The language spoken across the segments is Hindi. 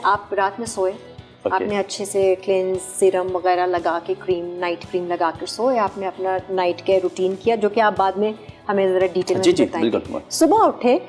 आप रात में सोए, आपने अच्छे से क्लेंस सीरम वगैरह लगा के, नाइट क्रीम लगा कर सोए, आपने अपना नाइट केयर रूटीन किया, जो कि आप बाद में हमें ज़रा डिटेल में बताएंगे। सुबह उठे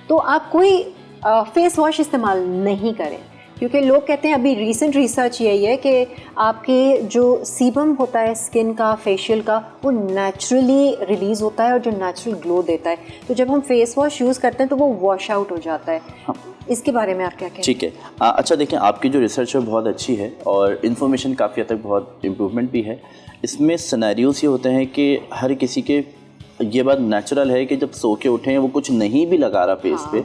तो आप कोई फेस वॉश इस्तेमाल नहीं करें, क्योंकि लोग कहते हैं, अभी रीसेंट रिसर्च यही है कि आपके जो सीबम होता है स्किन का, फेशियल का, वो नेचुरली रिलीज़ होता है और जो नेचुरल ग्लो देता है, तो जब हम फेस वॉश यूज़ करते हैं तो वो वॉश आउट हो जाता है। हाँ। इसके बारे में आप क्या कहें? ठीक है, अच्छा देखें, आपकी जो रिसर्च है बहुत अच्छी है और इन्फॉर्मेशन काफ़ी हद तक बहुत इम्प्रूवमेंट भी है। इसमें सिनेरियोस ये होते हैं कि हर किसी के, ये बात नेचुरल है कि जब सो के उठें वो कुछ नहीं भी लगा रहा फेस पे,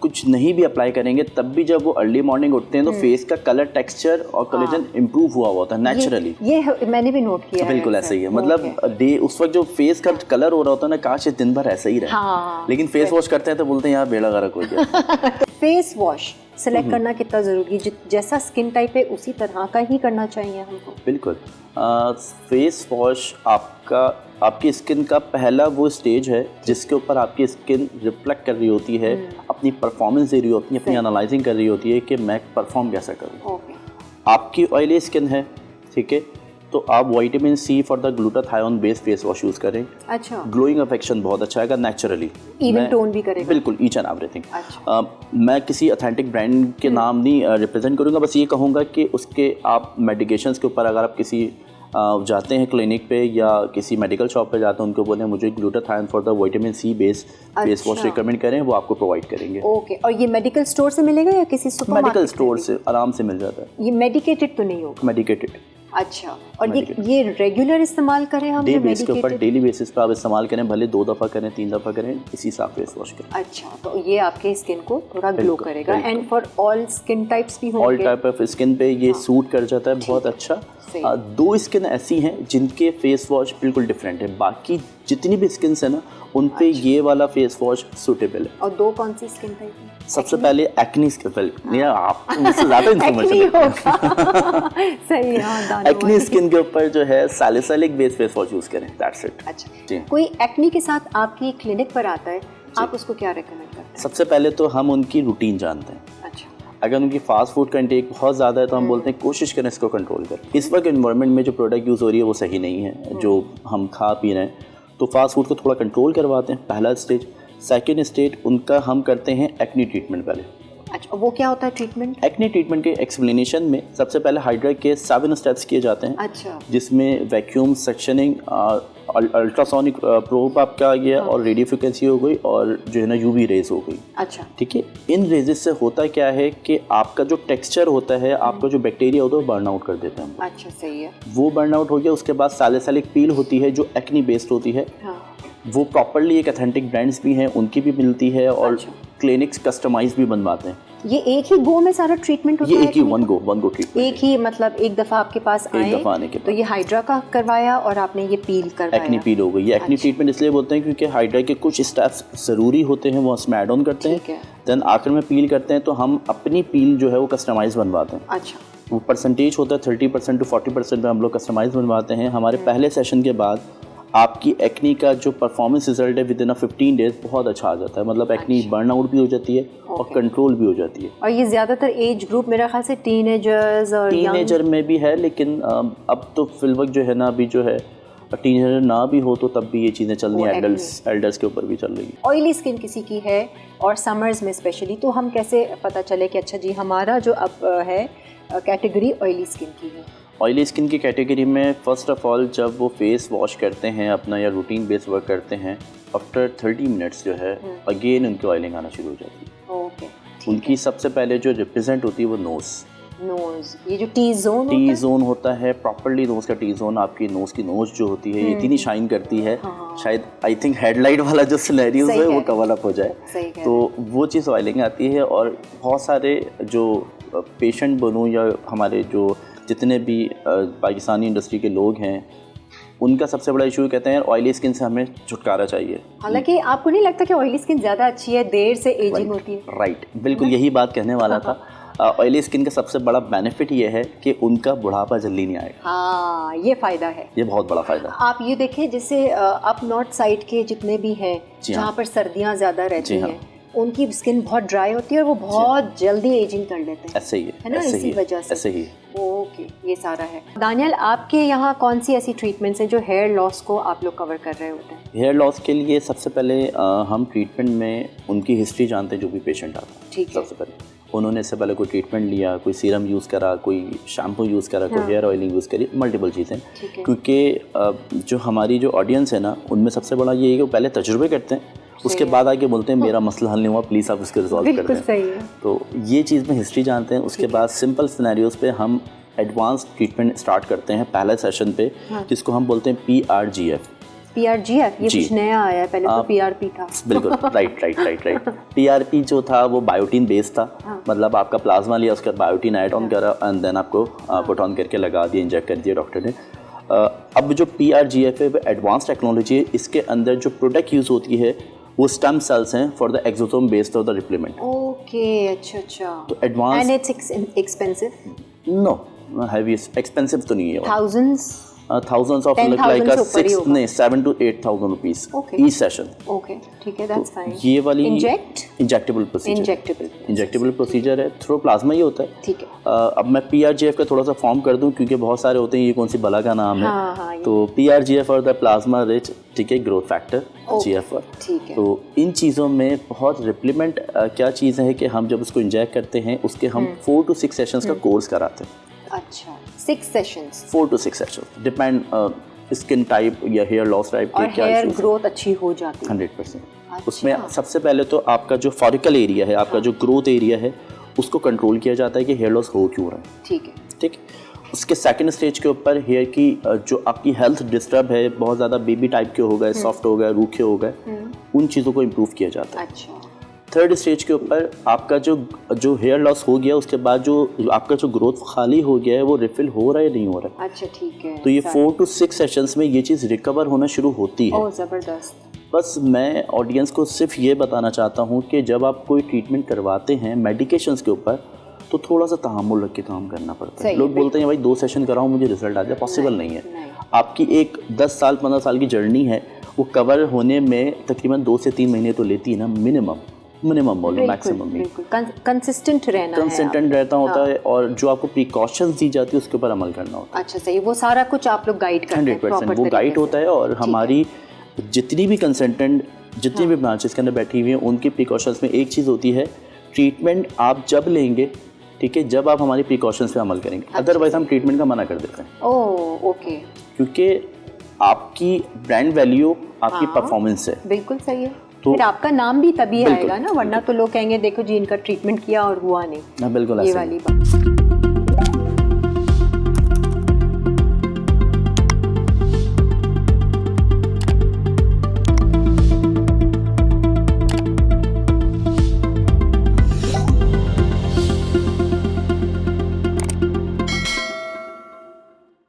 कुछ नहीं भी अप्लाई करेंगे, तब भी जब वो अर्ली मॉर्निंग उठते हैं तो फेस का कलर टेक्सचर और कोलेजन इम्प्रूव हुआ होता है नेचुरली। ये मैंने भी नोट किया। बिल्कुल ऐसा ही है, मतलब डे उस वक्त जो फेस का कलर हो रहा होता है ना, काश दिन भर ऐसा ही रहे। लेकिन फेस वॉश करते हैं तो बोलते हैं यार बेड़ा गर्क हो गया। फेस वॉश सेलेक्ट करना कितना ज़रूरी है? जैसा स्किन टाइप है उसी तरह का ही करना चाहिए हमको। बिल्कुल, फेस वॉश आपकी स्किन का पहला वो स्टेज है जिसके ऊपर आपकी स्किन रिफ्लेक्ट कर रही होती है, अपनी परफॉर्मेंस दे रही होती है, अपनी एनालाइजिंग कर रही होती है कि मैं परफॉर्म कैसा करूँ। आपकी ऑयली स्किन है, ठीक है, तो आप vitamin C for the glutathione based face wash use करें। अच्छा। ग्लोइंग अफेक्शन बहुत अच्छा आएगा नेचुरली, इवन टोन भी करेगा। बिल्कुल, ईच एंड एवरीथिंग। मैं किसी ऑथेंटिक ब्रांड के नाम नहीं रिप्रेजेंट करूँगा, बस ये कहूँगा कि उसके आप मेडिकेशंस के ऊपर अगर आप किसी जाते हैं क्लिनिक पे या किसी मेडिकल शॉप पे जाते हैं, उनको बोलें मुझे glutathione for the vitamin C based face wash recommend करें, वो आपको प्रोवाइड करेंगे। ओके, और ये मेडिकल स्टोर से मिलेगा या किसी सुपरमार्केट? मेडिकल स्टोर से आराम से मिल जाता है। ये मेडिकेटेड तो नहीं होगा? मेडिकेटेड। अच्छा, और ये रेगुलर इस्तेमाल करें हम? डे बेस के ऊपर, डेली बेसिस पे आप इस्तेमाल करें, भले 2 दफ़ा करें, 3 दफ़ा करें, इसी से आप फेस वॉश करें। अच्छा, तो ये आपके स्किन को थोड़ा ग्लो करेगा। And for all skin types भी होंगे? ऑल टाइप ऑफ स्किन पे ये सूट कर जाता है बहुत अच्छा। 2 स्किन ऐसी हैं जिनके फेस वॉश बिल्कुल डिफरेंट है, बाकी जितनी भी स्किन है ना उन पे ये वाला फेस वॉश सूटेबल है। और 2 कौन सी स्किन टाइप है? सबसे पहले एक्नी स्किन, या आप मुझसे ज़्यादा इन्फॉर्मेशन सही है। एक्नी स्किन के ऊपर जो है salicylic based face wash use करें, दैट्स इट। अच्छा, कोई एक्नी के साथ आपकी क्लिनिक पर आता है, आप उसको क्या रेकमेंड करते हैं? सबसे पहले तो हम उनकी रूटीन जानते हैं। अच्छा। अगर उनकी फास्ट फूड का इंटेक बहुत ज़्यादा है तो हम बोलते हैं कोशिश करें इसको कंट्रोल करें। इस वक्त एनवायरनमेंट में जो प्रोडक्ट यूज़ हो रही है वो सही नहीं है, जो हम खा पी रहे हैं, तो फास्ट फूड को थोड़ा कंट्रोल करवाते हैं, पहला स्टेज। सेकेंड स्टेज उनका हम करते हैं एक्नी ट्रीटमेंट पहले। अच्छा, वो क्या होता है ट्रीटमेंट? एक्ने ट्रीटमेंट के एक्सप्लेनेशन में सबसे पहले हाइड्रा के 7 स्टेप्स किए जाते हैं। अच्छा। जिसमें वैक्यूम, सेक्शनिंग, अल्ट्रासोनिक प्रोब आपका आ गया, और रेडियो फ्रिक्वेंसी हो गई, और जो है ना यूवी रेज हो गई। अच्छा, ठीक है। इन रेजेस से होता क्या है कि आपका जो टेक्सचर होता है, आपका जो बैक्टीरिया होता है वो बर्न आउट कर देते हैं। अच्छा, सही है। वो बर्न आउट हो गया, उसके बाद सैलिसिलिक पील होती है जो एक्नी बेस्ड होती है। हाँ। वो प्रॉपर्ली एक ऑथेंटिक ब्रांड्स भी हैं उनकी भी मिलती है, और क्लिनिक्स कस्टमाइज भी बनवाते हैं। ये एक ही गो में सारा ट्रीटमेंट होता है? ये एक ही वन गो ट्रीटमेंट, एक ही, मतलब एक दफ़ा आपके पास आए, एक दफ़ा आने के बाद तो ये हाइड्रा का करवाया और आपने ये पील करवाया। एक्नी पील हो गई। ये एक्नी ट्रीटमेंट इसलिए बोलते हैं क्योंकि हाइड्रा के कुछ स्टेप्स ज़रूरी होते हैं, वो उसमें ऐड ऑन करते हैं, देन आखिर में पील करते हैं, तो हम अपनी पील जो है वो कस्टमाइज बनवाते हैं। अच्छा। वो परसेंटेज होता है 30% to 40% में हम लोग कस्टमाइज बनवाते हैं। हमारे पहले सेशन के बाद आपकी एक्नी का जो परफॉर्मेंस रिजल्ट है विद इन 15 डेज बहुत अच्छा आ जाता है, मतलब एक्नी बर्न आउट भी हो जाती है और कंट्रोल भी हो जाती है। और ये ज़्यादातर एज ग्रुप मेरा ख्याल से टीनेजर्स और टीनेजर में भी है, लेकिन अब तो फिलवक्त जो है ना, अभी जो है टीनेजर ना भी हो तो तब भी ये चीज़ें चल रही हैं, एल्डर्स के ऊपर भी चल रही है। ऑयली स्किन किसी की है और समर्स में स्पेशली, तो हम कैसे पता चले कि अच्छा जी हमारा जो अब है कैटेगरी ऑयली स्किन की है? ऑयली स्किन की कैटेगरी में फ़र्स्ट ऑफ ऑल जब वो फेस वॉश करते हैं अपना या रूटीन बेस्ड वर्क करते हैं, आफ्टर 30 मिनट्स जो है अगेन उनकी ऑयलिंग आना शुरू हो जाती है। ओके। उनकी सबसे पहले जो रिप्रेजेंट होती है वो नोज़, ये जो टी जोन होता है, प्रॉपर्ली नोज़ का टी जोन, आपकी नोज़ की नोज़ जो होती है ये इतनी शाइन करती है, शायद आई थिंक हेडलाइट वाला जो सिनेरियो है वो कवर अप हो जाए, तो वो चीज़ ऑयलिंग आती है। और बहुत सारे जो पेशेंट बनूं या हमारे जो जितने भी पाकिस्तानी इंडस्ट्री के लोग हैं, उनका सबसे बड़ा इशू कहते हैं ऑयली स्किन से हमें छुटकारा चाहिए। हालांकि आपको नहीं लगता कि ऑयली स्किन ज़्यादा अच्छी है, देर से एजिंग होती है? राइट, बिल्कुल यही बात कहने वाला था। ऑयली स्किन का सबसे बड़ा बेनिफिट ये है कि उनका बुढ़ापा जल्दी नहीं आएगा। हाँ, ये फ़ायदा है, ये बहुत बड़ा फ़ायदा है। आप ये देखें जैसे अप नॉर्थ साइड के जितने भी हैं जहाँ पर सर्दियाँ ज़्यादा रहती हैं, उनकी स्किन बहुत ड्राई होती है और वो बहुत जल्दी एजिंग कर लेते हैं। ऐसे ही है ना, इसी वजह से। ऐसे ही। ओके, ये सारा है। दानियल, आपके यहाँ कौन सी ऐसी ट्रीटमेंट्स हैं जो हेयर लॉस को आप लोग कवर कर रहे होते हैं? हेयर लॉस के लिए सबसे पहले हम ट्रीटमेंट में उनकी हिस्ट्री जानते हैं, जो भी पेशेंट आता है। ठीक है। सबसे पहले उन्होंने इससे पहले कोई ट्रीटमेंट लिया, कोई सीरम यूज़ करा, कोई शैम्पू यूज़ करा, कोई हेयर ऑयलिंग यूज़ करी, मल्टीपल चीज़ें। क्योंकि जो हमारी जो ऑडियंस है ना, उनमें सबसे बड़ा ये है कि वो पहले तजुर्बे करते हैं, उसके बाद आके बोलते हैं मेरा मसला हल नहीं हुआ, प्लीज़ आप इसको रिजॉल्व कर दें। सही है। तो ये चीज़ में हिस्ट्री जानते हैं। उसके बाद सिंपल सिनेरियोज़ पे हम एडवांस ट्रीटमेंट स्टार्ट करते हैं पहले सेशन पे, जिसको हम बोलते हैं PRGF। PRGF, ये कुछ नया आया है, पहले तो PRP था। बिल्कुल, राइट। PRP जो था वो बायोटीन बेस्ड था। मतलब आपका प्लाज्मा लिया, उसके बाद बायोटीन ऐड ऑन करा एंड देन आपको पुट ऑन करके लगा दिया, इंजेक्ट कर दिया डॉक्टर ने। अब जो PRGF है वो एडवांस टेक्नोलॉजी है। इसके अंदर जो प्रोडक्ट यूज़ होती है वो स्टेम सेल्स हैं for the exosome based of the replacement. Okay, अच्छा। तो advance and it's expensive? No, heavy expensive तो नहीं है। thousands of look like a 7,000 to 8,000 rupees each session. Okay, ठीक है, that's fine. ये वाली इंजेक्टेबल प्रोसीजर है, थ्रो प्लाज्मा ही होता है। ठीक है। अब मैं PRGF का थोड़ा सा फॉर्म कर दूं, क्योंकि बहुत सारे होते हैं ये कौन सी बला का नाम है। हाँ, तो PRGF और द प्लाज्मा रिच, ठीक है, ग्रोथ फैक्टर GFR। ठीक है। तो इन चीज़ों में बहुत रिप्लीमेंट क्या चीज़ है कि हम जब उसको इंजेक्ट करते हैं, उसके हम 4 to 6 सेशंस का कोर्स कराते हैं। अच्छा, 6 sessions? 4 to 6 sessions, depend skin type या हेयर लॉस टाइप के क्या हेयर ग्रोथ अच्छी हो जाती है 100%। उसमें सबसे पहले तो आपका जो फॉलिकल एरिया है, आपका जो ग्रोथ एरिया है, उसको कंट्रोल किया जाता है कि हेयर लॉस हो क्यों रहा है। ठीक। उसके सेकंड स्टेज के ऊपर हेयर की जो आपकी हेल्थ डिस्टर्ब है, बहुत ज़्यादा बेबी टाइप के हो गए, सॉफ्ट हो गए, रूखे हो गए, उन चीज़ों को इम्प्रूव किया जाता है। अच्छा। थर्ड स्टेज के ऊपर आपका जो हेयर लॉस हो गया, उसके बाद जो आपका जो ग्रोथ खाली हो गया है, वो रिफिल हो रहा है या नहीं हो रहा है। अच्छा, ठीक है। तो ये 4 to 6 सेशंस में ये चीज़ रिकवर होना शुरू होती है। ओह, ज़बरदस्त। बस मैं ऑडियंस को सिर्फ ये बताना चाहता हूँ कि जब आप कोई ट्रीटमेंट करवाते हैं मेडिकेशंस के ऊपर, तो थोड़ा सा तहम्मुल रख के काम करना पड़ता है। लोग बोलते हैं भाई 2 सेशन कराओ मुझे रिजल्ट आ जाए, पॉसिबल नहीं है। आपकी एक 10 साल 15 साल की जर्नी है, वो कवर होने में तकरीबन 2 से 3 महीने तो लेती है ना, मिनिमम बोलो, मैक्सिमम नहीं। कंसिस्टेंट रहता होता है, और जो आपको प्रिकॉशंस दी जाती है उसके ऊपर अमल करना होता है। अच्छा, सही। वो सारा कुछ आप लोग गाइड करते हैं? 100% वो गाइड होता है। और हमारी जितनी भी कंसल्टेंट, जितनी भी ब्रांचेस के अंदर बैठी हुई हैं, उनकी प्रिकॉशंस में एक चीज़ होती है, ट्रीटमेंट आप जब लेंगे, ठीक है, जब आप हमारी प्रिकॉशंस पे अमल करेंगे, अदरवाइज हम ट्रीटमेंट का मना कर देते हैं। ओह, ओके। क्योंकि आपकी ब्रांड वैल्यू आपकी परफॉर्मेंस है। बिल्कुल सही है। तो फिर आपका नाम भी तभी आएगा ना, वरना तो लोग कहेंगे देखो जी इनका ट्रीटमेंट किया और हुआ नहीं। बिल्कुल, ये वाली बात।